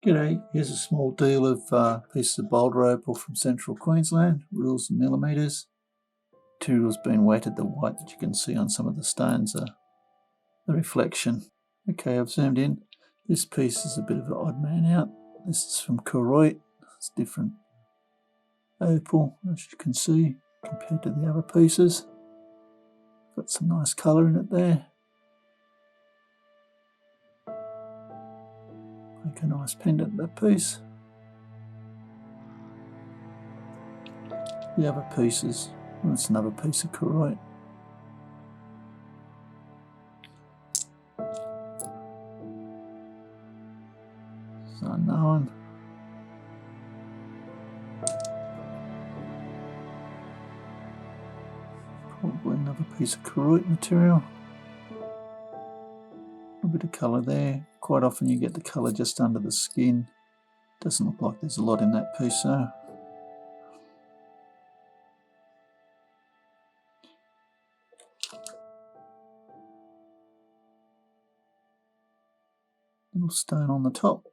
G'day, here's a small deal of pieces of Boulder Opal from central Queensland, rules and millimetres. Material's been wetted, the white that you can see on some of the stones are the reflection. Okay, I've zoomed in. This piece is a bit of an odd man out. This is from Kuwait. It's different opal, as you can see, compared to the other pieces. Got some nice colour in it there. Make a nice pendant, that piece. The other pieces, that's another piece of Kuwait. It's unknown. Probably another piece of Kuwait material. A bit of colour there. Quite often you get the colour just under the skin. Doesn't look like there's a lot in that piece though. Little stone on the top.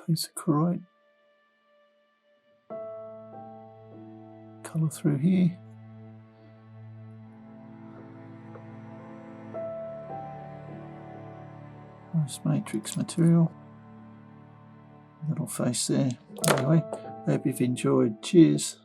Piece of Kuwait. Colour through here. Nice matrix material. Little face there. Anyway, hope you've enjoyed. Cheers.